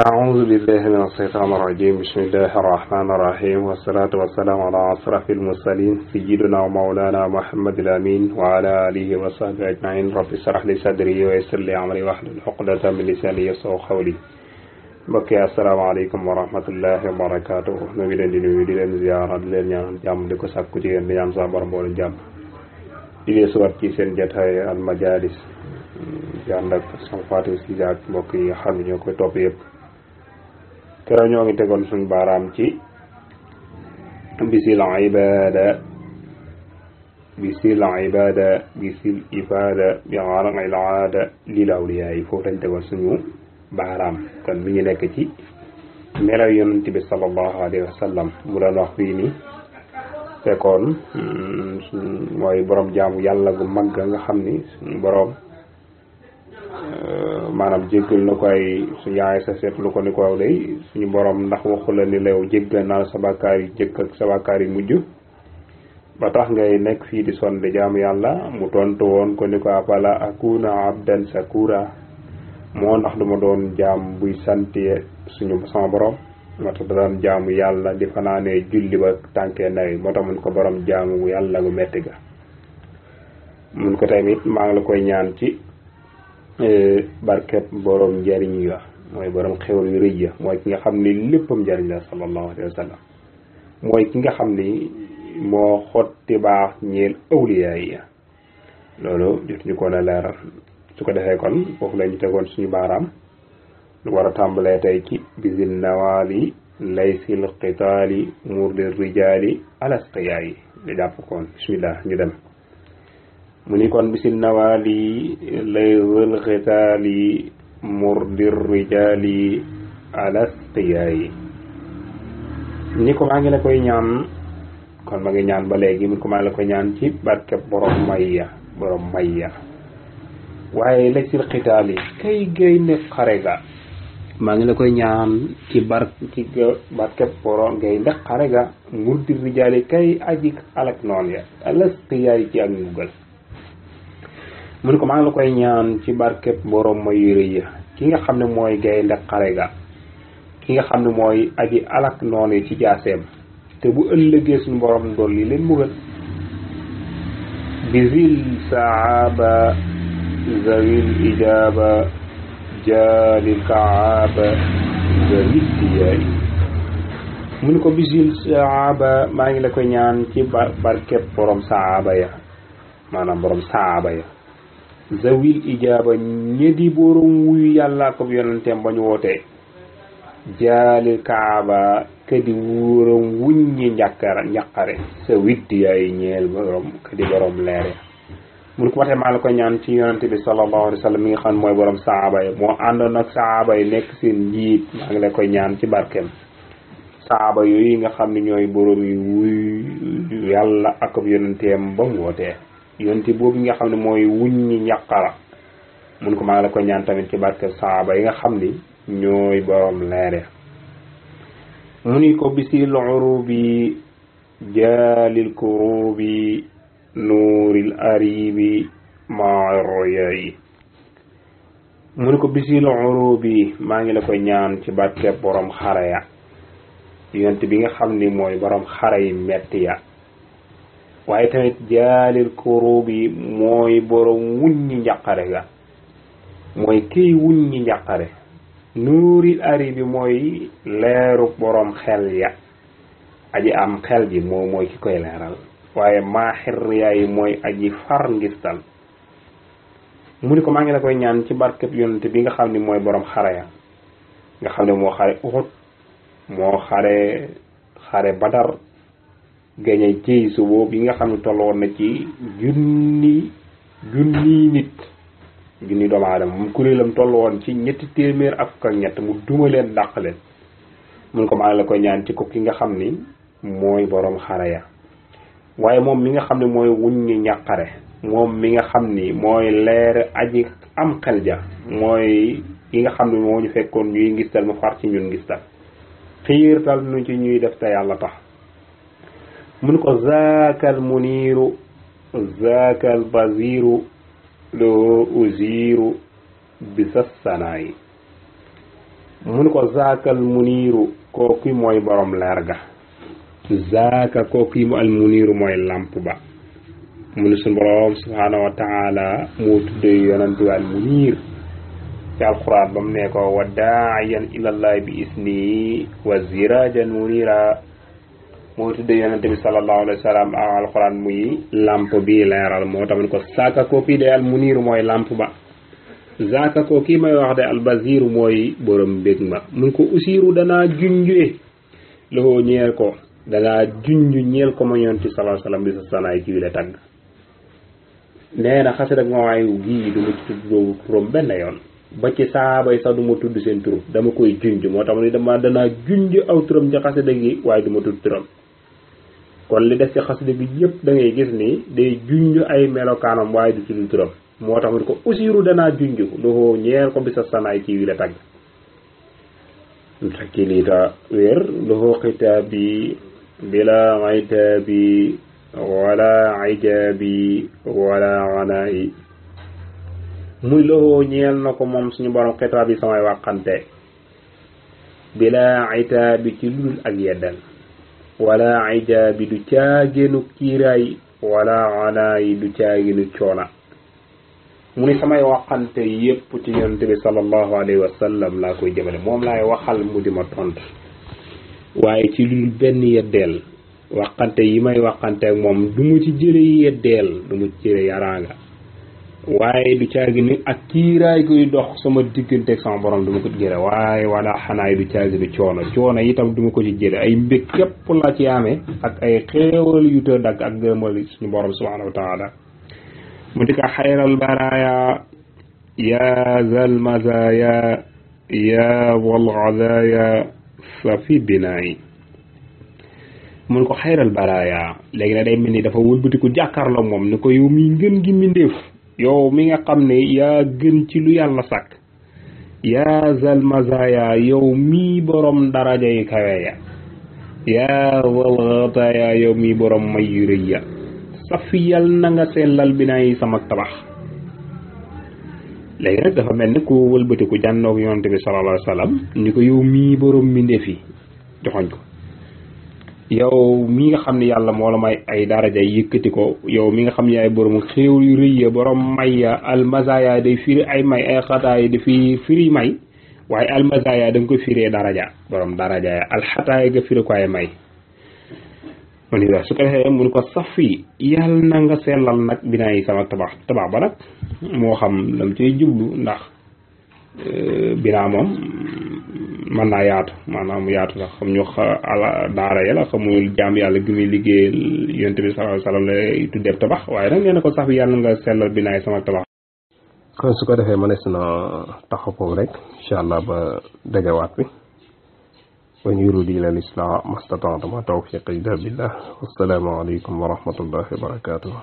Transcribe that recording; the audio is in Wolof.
أعوذ بالله من الشيطان الرجيم بسم الله الرحمن الرحيم والصلاة والسلام على أشرف المرسلين سيدنا ومولانا محمد الأمين وعلى آله وصحبه أجمعين رب اشرح لي صدري ويسر لي أمري واحلل عقدة من لساني يفقهوا قولي mbokk yi asalaamaaleykum wa rahmatullahi wa barakaatu ñu ngi leen di nuyu di leen ziyaara di leen ñaan jàmm di ko sàkku ci yéen di ñaan sa borom boole jàmm di leen suwat ci seen jotaay al majalis di ànd ak sama Fatou Cissé ak mbokk yi nga xam ne ñoo koy topp yëpp keroog ñoo ngi tegoon suñu baaraam ci bisil ibada bi gharqil aada lil awliyaa yi foofu lañ tegoon suñu baaraam kon mi ngi nekk ci melaw yonent bi sallallahu alayhi wa sallam mu doon wax fii ni fekkoon mooy borom jaamu yàlla gu mag nga xam ni suñu borom maanaam jéggal na ko ay suñu yaay sa seetlu ko ni ko day suñu borom ndax waxu la ni leew jéggal naa sa bàkkaar yi jëkk ak sa bàkkaar yi mujj ba tax ngay nekk fii di sonn di jaamu yàlla mu tontu woon ko ni ko afala akuna abdan sakura moo ndax duma doon jaam buy sante suñu sama borom moo tax da doon jaamu yàlla di fanaanee julli ba tànkee nawi moo tax mun ko borom jaamu yàlla gu metti ga mun ko tamit maa ngi la koy ñaan ci barkeb borom njariñ ya mooy borom xewal yu rëy ya mooy ki nga xam ni léppam njariñ la sallallahu alayhi wa sallam mooy ki nga xam ni moo xotti baax ñeel awliyaa yi loolu jot ñu ko na leeral su ko defee kon foofu la ñu tegoon suñu baaraam lu war a tàmbalee tey ci bisil nawaali laysil qitaali murdir rijaali alasqiyaa yi di jàpp koon bismillah ñu dem mu ni kon bisil nawaali laysil qitaali murdir rijaali alasqiyaa yi ni ko maa ngi la koy ñaan kon ma ngi ñaan ba léegi mu ko maa ngi la koy ñaan ci barkeb borom mayya waaye laysil qitaali kay gaynde xare ga maa ngi la koy ñaan ci barkeb borom gaynde xare ga murdir rijaali kay aji alak noon ya alasqiyaa ci ak mbugal mu ne ko maa ngi la koy ñaan ci barkeb borom mayu rëy ya ki nga xam ne mooy gaynde xare ga ki nga xam ne mooy aji alak noon yi ci jaaseem te bu ëllëgee suñu borom dool yi leen mbugal bizil saaba zawil ijaba jaalil kaaba zawil diyaay mu ne ko bisil saaba maa ngi la koy ñaan ci barkeb borom saaba ya maanaam borom saaba ya zawil ijaba ñedi borom wuyu yàlla ko yonenteem ba ñu wootee jaalil kaaba kadi wuuram wuññi njàqare sa widdi yaay ñeel borom kadi borom leere mun ko waxee maa la ko ñaan ci yonente bi sallallahu alayhi wa sallam mi nga xam mooy borom saaba yi moo àndoon ak saaba yi nekk seen njiit maa ngi la koy ñaan ci barkeem saaba yooyu nga xam ne ñooy borom yi wuy yàlla ak yonenteem ba mu wootee yonente boobu nga xam ne mooy wuññi njàqara mun ko maa ngi la koy ñaan tamit ci barkeem saaba yi nga xam ni ñooy borom leere mu ni ko bisil urubi jaalil kurubi nuuril aribi maaroyayi mu ni ko bisil urubi maa ngi la koy ñaan ci barkeb borom xare ya yonent bi nga xam ni mooy borom xare yi metti ya waaye tamit jaalil kurubi mooy borom wuññi njàqare ga mooy kiy wuññi njàqare nuuril ari bi mooy leeru borom xel ya aji am xel ji mooy ki koy leeral waaye maaxir yaay mooy aji far ngistal mu ni ko maa ngi la koy ñaan ci barkeb yonent bi nga xam ni mooy borom xare ya nga xam ne moo xare Uhud moo xare Badar gañe jëy su boobu yi nga xam ne tolloon na ci junni nit junni doomu aadama moom kuréelam toll woon ci 300 ak fukk ak ñett mu duma leen dàq leen mun ko maa ngi la koy ñaan ci ko ki nga xam ni mooy borom xare ya waaye moom mi nga xam ne mooy wuññi ñàqare moom mi nga xam ni mooy leer aji am xel ja mooy ki nga xam ne moo ñu fekkoon ñuy ngistal mu far ci ñun ngistal xiirtal nu ci ñuy def te yàlla tax mun ko zaakal muniiru zaakal baziru loo uziru bisa sanaayi mu ne ko zaakal muniiru kooku mooy borom leer ga zaaka kooku mu al muniiru mooy lamp ba mu ne suñu borom subhaanahu wa taala moo tuddee yonent bi al muniir ci alquran ba mu ne ko wa daa'iyan ilallahi bi isni wa zirajan munira moo tuddee yonent bi sallallahu alayhi wa sallam alquran muy lamp bi leeral moo tax mu ne ko saaka kooku de al muniir mooy lamp ba zaaka ko kii may wax de albasiru mooy borom mbég ma mun ko usiru danaa junjee loxoo ñeel ko danaa junj ñeel ko ma yonent sallallahu alayhi wa sallam bi sa sanaay ci wi la tagg nee na xasida ak ma waayu gii du ma ci tudd turam benn yoon ba ci saaba yi sax du ma tudd seen tur dama koy junj moo tax ma ni danaa junj aw turam ci xasida gi waaye du ma tudd turam kon li des ci xasida gi yëpp da ngay gis ni day junj ay melokaanam waaye du tudd turam moo tax mu ko usiru danaa junj loxoo ñeel ko bi sa sanaay ci wi la tagg takki lii ta wér loxoo xitaabi bila aytaabi wala ayjaabi wala wanaayi muy loxoo ñeel na ko moom suñu borom xitaab yi samay waxante bila aytaabi ci ludul ak yeddal wala ayjaabi du caagéenu kiiraay wala wanaayi du caagéenu coona mu ni samay waxante yépp ci yonent bi sallallahu alayhi wa sallam laa koy jëmale moom laay waxal mu di ma tontu waaye ci lu benn yeddeel waxante yi may waxante ak moom du mu ci jële yeddeel du mu ci jële yaraanga waaye du caagi ni ak kiiraay guy dox sama diggante ak sama borom du ma ko jële waaye wala xanaay du caagi ni coono itam du ma ko ci jële ay mbég képp la ci amee ak ay xéewal yu tëdd ak gërëmal suñu borom subhanahu wa taala mu di ko xayral baraaya ya zal mazaya ya wal azaya fa fi binaayi mun ko xayral baraaya léegi nag day mel ni dafa wëlbatiku jàkkaarloo moom ni ko yow mi ngën gi mbindéef yow mi nga xam ne yaa gën ci lu yàlla sàkk ya zal mazaya yow mi borom daraja yi kawe ya ya wal azaya yow mi borom may yu rëy ya safiyal na nga sellal binaay sama tabax léegi nag dafa mel ni ku wëlbatiku jànnoog yonent bi sallallahu alayhi wa sallam ni ko yow mii borom mbindeef yi joxoñ ko yow mi nga xam ne yàlla moo la may ay daraja yëkkati ko yow mi nga xam ne yaay borom xéewal yu rëy ya borom may ya almazaya day firi ay may ay xataay dafi firi may waaye almazaya da nga ko firee daraja borom daraja ya alxataay nga firi ko ay may mu ni wax su ko defee mun ko safi yàlla na nga sellal nag binaay sama tabax ba nag moo xam lam ciy jublu ndax binaa moom mën naa yaatu maanaam yaatu sax xam ñu daara ya la xamul jaam yàlla gi muy liggéeyal yonent bi sallallahu alayhi wasallam lay tuddee tabax waaye nag nee na ko sax bi yàlla nga sellal binaay sama tabax kon su ko defee mënees na taxaw foofu rek incha allah ba dajawaat bi وإن يريد إلى الإصلاح ما استطعت ما توفيقي إلا بالله والسلام عليكم ورحمة الله وبركاته